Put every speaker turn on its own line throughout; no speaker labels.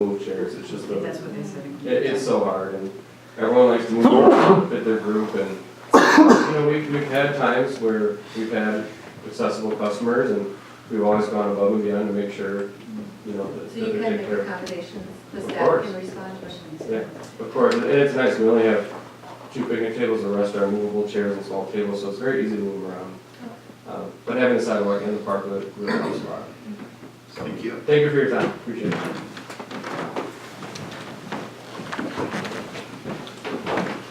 move chairs. It's just
That's what they said.
it's so hard, and everyone likes to move to fit their group. And you know, we've had times where we've had accessible customers, and we've always gone above and beyond to make sure, you know, that,
So you can make accommodations, the staff
course.
can respond to questions.
Yeah, of course, and it's nice. We only have 2 picnic tables. The rest are movable chairs and small tables, so it's very easy to move around. But having the sidewalk and the park really helps a lot. So,
Thank you.
Thank you for your time. Appreciate it.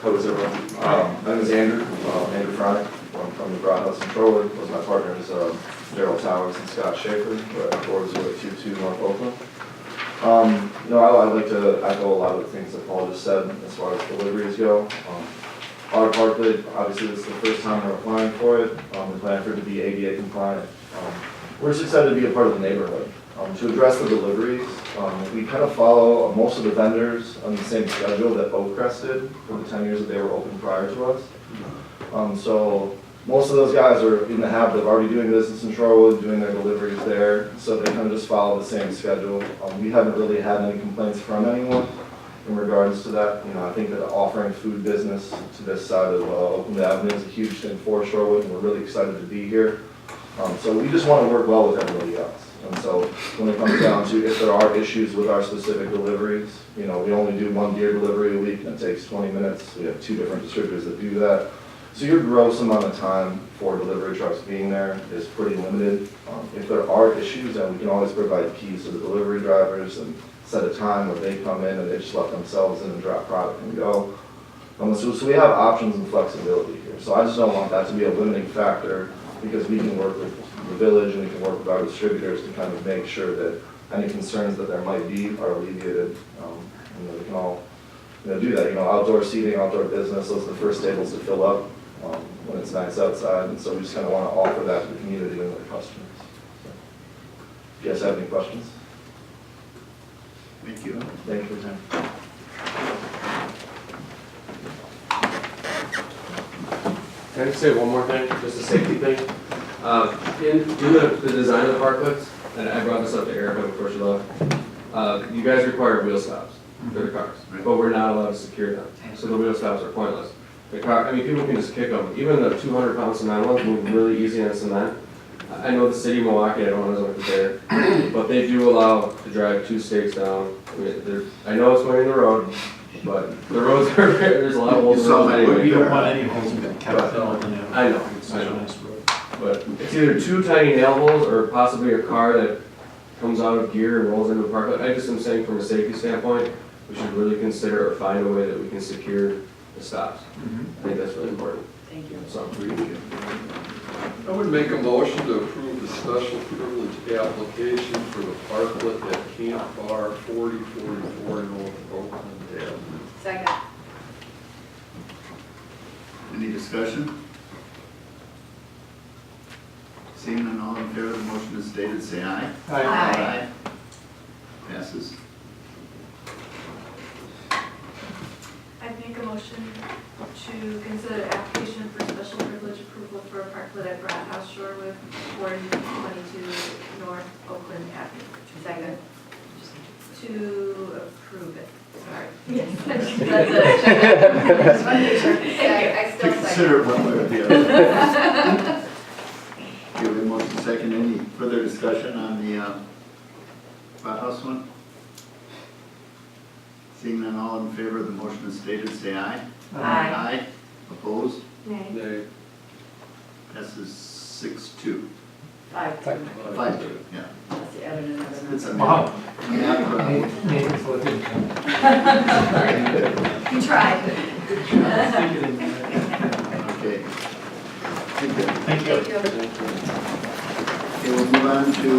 How is everyone? My name is Andrew Fry. I'm from the Broad House in Shorewood. With my partners, Daryl Towers and Scott Schaefer. We're at 4022 North Oakland. You know, I'd like to echo a lot of the things that Paul just said as far as deliveries go. Our Parklet, obviously this is the first time we're applying for it. We plan for it to be ADA compliant. We're just excited to be a part of the neighborhood. To address the deliveries, we kind of follow most of the vendors on the same schedule that Oakcrest did for the 10 years that they were open prior to us. So most of those guys are in the habit of already doing business in Shorewood, doing their deliveries there, so they kind of just follow the same schedule. We haven't really had any complaints from anyone in regards to that. You know, I think that offering food business to this side of Oakland Avenue is a huge thing for Shorewood, and we're really excited to be here. So we just want to work well with everybody else. And so when it comes down to if there are issues with our specific deliveries, you know, we only do 1 beer delivery a week and it takes 20 minutes. We have 2 different distributors that do that. So your gross amount of time for delivery trucks being there is pretty limited. If there are issues, then we can always provide keys to the delivery drivers and set a time where they come in and they just let themselves in and drop product and go. So we have options and flexibility here. So I just don't want that to be a limiting factor, because we can work with the village and we can work with our distributors to kind of make sure that any concerns that there might be are alleviated. And we can all, you know, do that. You know, outdoor seating, outdoor business, those are the first tables to fill up when it's nice outside. And so we just kind of want to offer that to the community and the customers. So, if you guys have any questions?
Thank you.
Thank you for your time.
Can I just say one more thing, just a safety thing? In the design of the parklets, and I brought this up to Erica before she left, you guys require wheel stops for the cars, but we're not allowed to secure them. So the wheel stops are pointless. The car, I mean, people can just kick them. Even the 200-pound cement ones move really easy on cement. I know the city of Milwaukee, I don't know if there, but they do allow to drive 2 stakes down. I know it's going in the road, but the roads are, there's a lot of holes in the road anyway.
We don't want any holes in the capital.
I know. But it's either 2 tiny nail holes or possibly a car that comes out of gear and rolls into the park. I just am saying from a safety standpoint, we should really consider or find a way that we can secure the stops. I think that's really important.
Thank you.
So,
I would make a motion to approve the special privilege application for the parklet at Camp Bar 4044 North Oakland Avenue.
Second.
Any discussion? Seeing none, all in favor of the motion as stated, say aye.
Aye.
Passes.
I'd make a motion to consider application for special privilege approval for a parklet at Broad House Shorewood, 4022 North Oakland Avenue. Second. To approve it. Sorry. Yes. That's it. Just want to make sure. I still second.
Consider it one way or the other. Okay, we have motion second. Any further discussion on the Broad House one? Seeing none, all in favor of the motion as stated, say aye.
Aye.
Aye. Opposed?
Nay.
Nay.
Passes 6-2.
5-2.
5-2, yeah.
That's the other than
It's a
Wow.
math problem.
You tried.
Okay. Thank you.
Thank you.
Okay, we'll move on to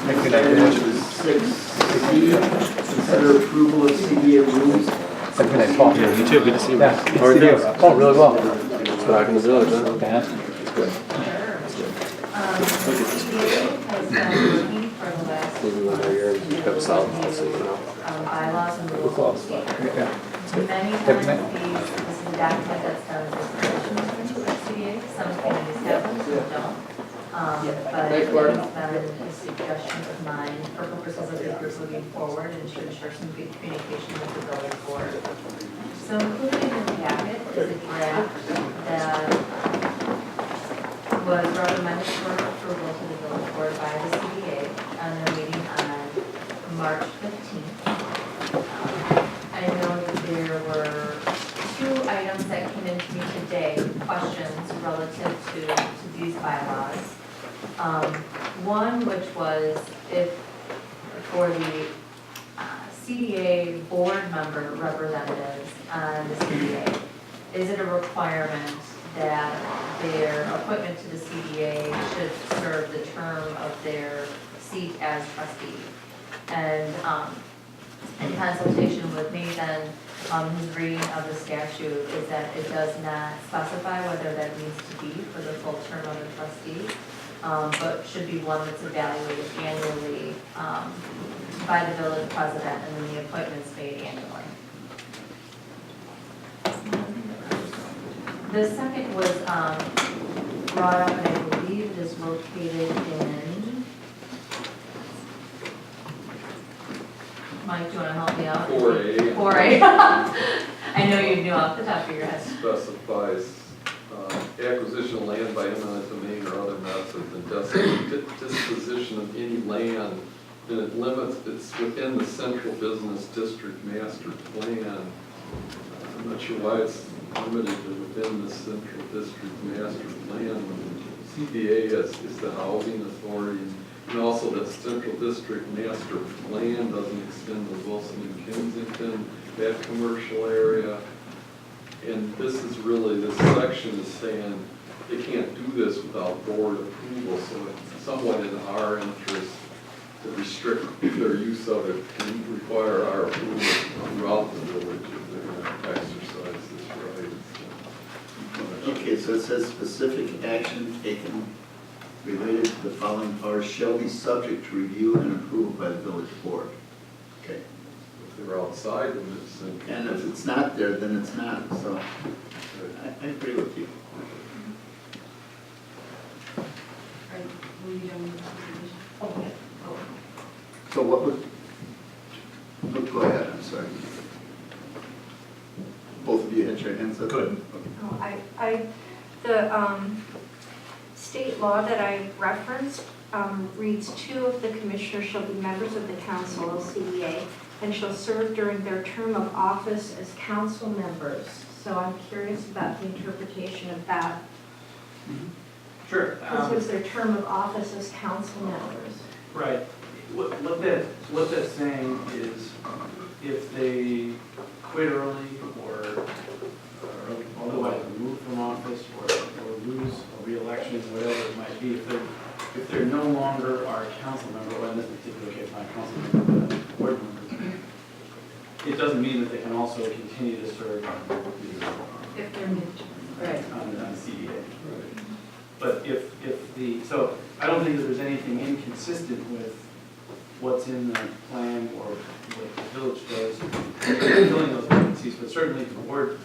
next item, which is 6C. Consider approval of CBA rules.
you too. Good to see you.
How are you? Oh, really well.
It's back in the village, huh?
Fantastic.
Good.
CBA has been working for the last
Maybe when they're here, you have a solid policy, you know.
bylaws and rules of behavior. Many times this is a document that's done as information to CBA. Some communities have them, some don't. But it's been a suggestion of mine for purposes of the group moving forward and to ensure some good communication with the village board. So included in the packet is a draft that was recommended for approval to the village board by the CDA on their meeting on March 15th. I know that there were 2 items that came in to me today, questions relative to these bylaws. One which was if for the CDA board member representatives on the CDA, is it a requirement that their appointment to the CDA should serve the term of their seat as trustee? And in consultation with Nathan, his reading of the statute is that it does not specify whether that needs to be for the full term of the trustee, but should be one that's evaluated annually by the village president, and then the appointment's made annually. The second was brought up, and I believe it is located in, Mike, do you want to help me out?
4A.
4A. I know you knew off the top of your head.
Specifies acquisition of land by eminent domain or other methods and disposition of any land, and it limits, it's within the central business district master plan. I'm not sure why it's limited to within the central district master plan. CDA is the housing authority, and also that central district master plan doesn't extend to Wilson and Kensington, that commercial area. And this is really, this section is saying they can't do this without board approval, so it's somewhat in our interest to restrict their use of it and require our approval throughout the village if they're going to exercise this right.
Okay, so it says specific action taken related to the following powers shall be subject to review and approval by the village board. Okay.
If they're outside, then it's.
And if it's not there, then it's not, so I agree with you.
Were you done with the presentation?
Okay.
So what would, oh, go ahead, I'm sorry. Both of you had your hands up?
Good.
Oh, the state law that I referenced reads 2 of the commissioners shall be members of the council of CDA and shall serve during their term of office as council members. So I'm curious about the interpretation of that.
Sure.
This is their term of office as council members.
Right. What that's saying is if they quit early or otherwise removed from office or lose a re-election, whatever it might be, if they're no longer our council member, or in this particular case, not council member, but a board member, it doesn't mean that they can also continue to serve
If they're new.
Right.
on the CDA. But so I don't think that there's anything inconsistent with what's in the plan or what the village does in filling those vacancies, but certainly the board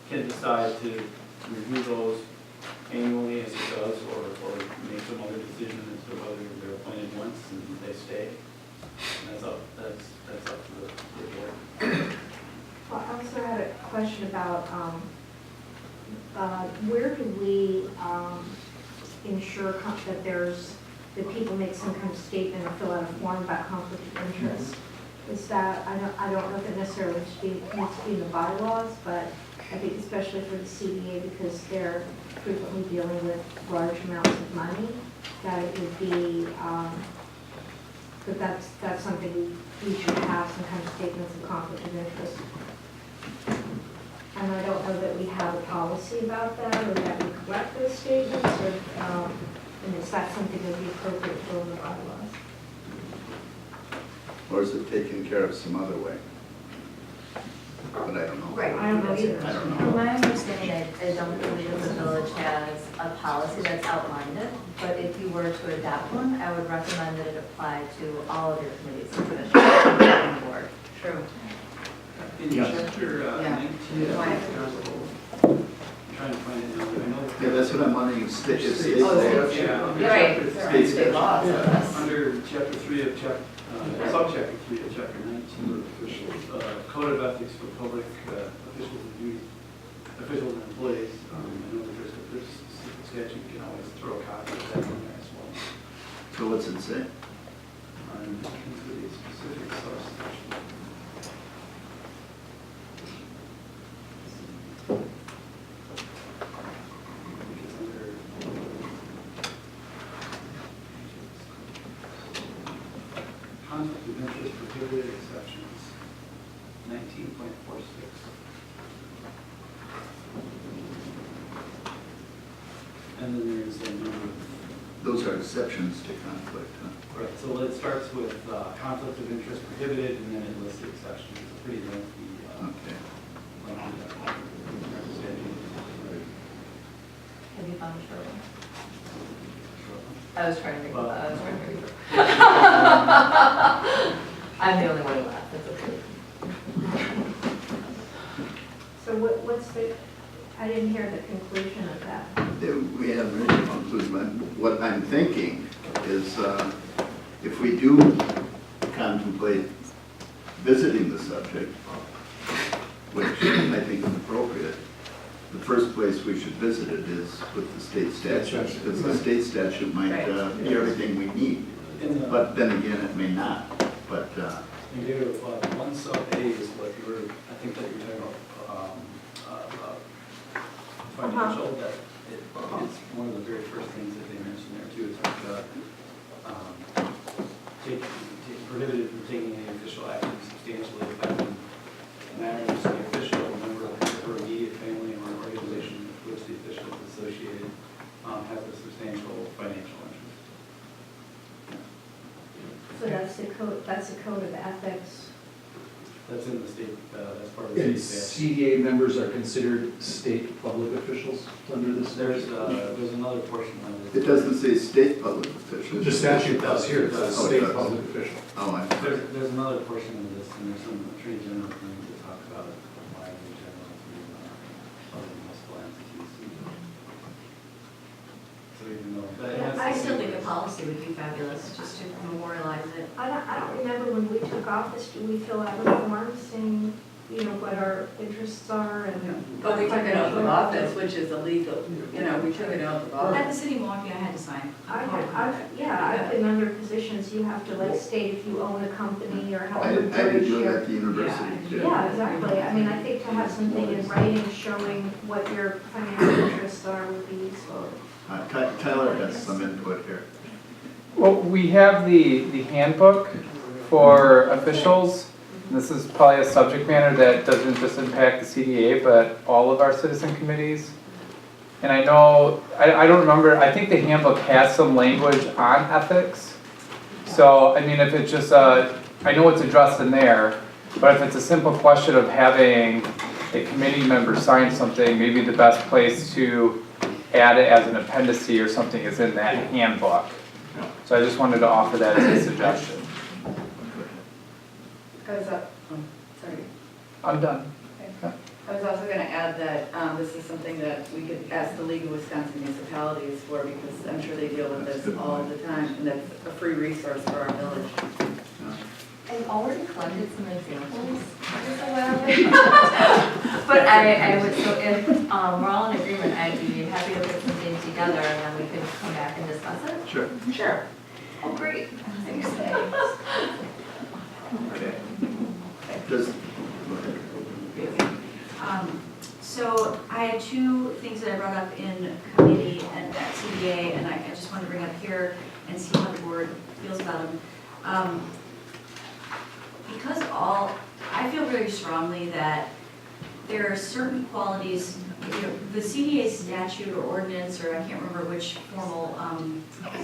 can decide to review those annually as it does, or make some other decision as to whether they're appointed once and they stay. And that's up to the board.
Well, I also had a question about where do we ensure that that people make some kind of statement or fill out a form about conflict of interest? Is that, I don't know if it necessarily needs to be in the bylaws, but I think especially for the CDA, because they're frequently dealing with large amounts of money, that it would be, that that's something we should have, some kind of statements of conflict of interest. And I don't know that we have a policy about that, or that we collect those statements, or, and is that something that would be appropriate for the bylaws?
Or is it taken care of some other way? But I don't know.
Right.
I don't know either.
I don't know.
From my understanding, I don't believe that the village has a policy that's outlined it, but if you were to adopt one, I would recommend that it apply to all of your committees and commissions on the board.
True.
In
Yes.
chapter
Yeah.
19,
Why?
I'm trying trying to find it now, but I know.
Yeah, that's what I'm wondering, state, state
Oh,
law.
Yeah, under
Right,
chapter-
there are state laws on this.
Under chapter 3 of subchapter 3 of chapter 19, code of ethics for public officials and officials and employees. I know that there's a specific statute, you can always throw a copy of that in there as well.
So what's it say?
I'm looking for the specific subsection. It's under conflict of interest prohibited exceptions, 19.46. And then there's a number of,
Those are exceptions to conflict, huh?
right, so it starts with conflict of interest prohibited, and then it lists the exceptions. It's a pretty lengthy,
Okay.
statute.
Have you found Shorewood? I was trying to think
Well-
about, I was trying to read. I'm the only one who laughed, that's okay.
So what's the, I didn't hear the conclusion of that.
We haven't really concluded, but what I'm thinking is if we do contemplate visiting the subject, which I think is appropriate, the first place we should visit it is with the state statute, because the state statute might be everything we need.
In the,
But then again, it may not. But
in there, one sub A is what you were, I think that you're talking about, financial, that it's one of the very first things that they mentioned there too, is like, prohibited from taking any official action substantially affecting matters the official, member of her immediate family or organization with which the official is associated, has a substantial financial interest.
So that's the code of ethics.
That's in the state, that's part of the
And
state statute.
CDA members are considered state public officials under this
There's,
statute?
there's another portion of it.
it doesn't say state public officials.
The statute does here, it says
Oh, it
state
does.
public official.
Oh, I
There's another portion of this, and there's some attorney general things that talk about it, applying in general to other municipal entities. So even though, but it has.
I still think a policy would be fabulous, just to memorialize it.
I don't remember when we took office, do we fill out a form saying, you know, what our interests are and.
But we took an oath of office, which is illegal, you know, we took an oath of office. At the city of Milwaukee, I had to sign.
I've been under positions, you have to like state if you own a company or how.
I did do it at the university too.
Yeah, exactly. I mean, I think to have something in writing showing what your financial interests are would be useful.
Tyler has some input here.
Well, we have the handbook for officials. This is probably a subject matter that doesn't just impact the CDA, but all of our citizen committees. And I know, I don't remember, I think the handbook has some language on ethics. So, I mean, if it's just I know it's addressed in there, but if it's a simple question of having a committee member sign something, maybe the best place to add it as an appendice or something is in that handbook. So I just wanted to offer that as a suggestion.
Sorry.
I'm done.
I was also going to add that this is something that we could ask the League of Wisconsin Municipalities for, because I'm sure they deal with
That's a
this
good
all
point.
the time, and that's a free resource for our village.
I've already collected some examples of this, but I would, so if we're all in agreement, I'd be happy to put something together and then we could come back and discuss it.
Sure.
Sure. Oh, great. Thanks.
Okay. Just, go ahead.
So I had two things that I brought up in committee and at CDA, and I just wanted to bring up here and see how the board feels about them. Because I feel very strongly that there are certain qualities, you know, the CDA statute or ordinance, or I can't remember which formal,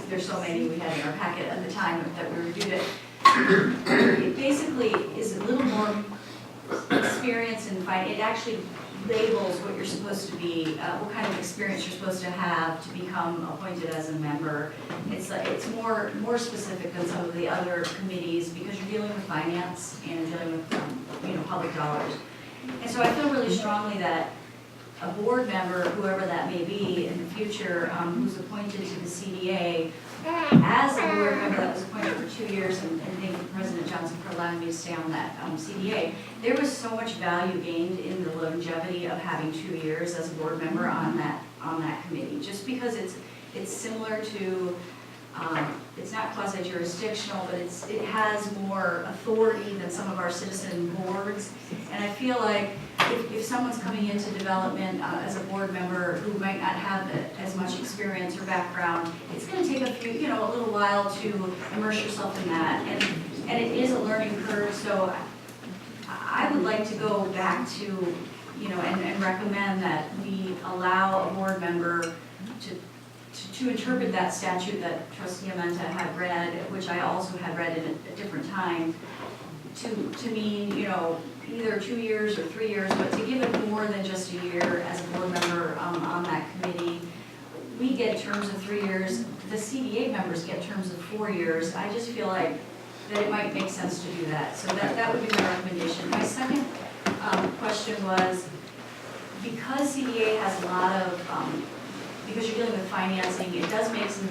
there's so many we had in our packet at the time that we reviewed it. It basically is a little more experience in it actually labels what you're supposed to be, what kind of experience you're supposed to have to become appointed as a member. It's more specific than some of the other committees, because you're dealing with finance and dealing with public dollars. And so I feel really strongly that a board member, whoever that may be in the future, who's appointed to the CDA, as a board member that was appointed for 2 years, and thank you, President Johnson, for allowing me to stay on that CDA, there was so much value gained in the longevity of having 2 years as a board member on that committee, just because it's similar to, it's not quasi-jurisdictional, but it has more authority than some of our citizen boards. And I feel like if someone's coming into development as a board member who might not have as much experience or background, it's gonna take a little while to immerse yourself in that. And it is a learning curve, so I would like to go back to, and recommend that we allow a board member to interpret that statute that Trustee Amenta had read, which I also had read in a different time, to mean, either 2 years or 3 years, but to give it more than just a year as a board member on that committee. We get terms of 3 years, the CDA members get terms of 4 years. I just feel like that it might make sense to do that. So that would be my recommendation. My second question was, because CDA has a lot of, because you're dealing with financing, it does make some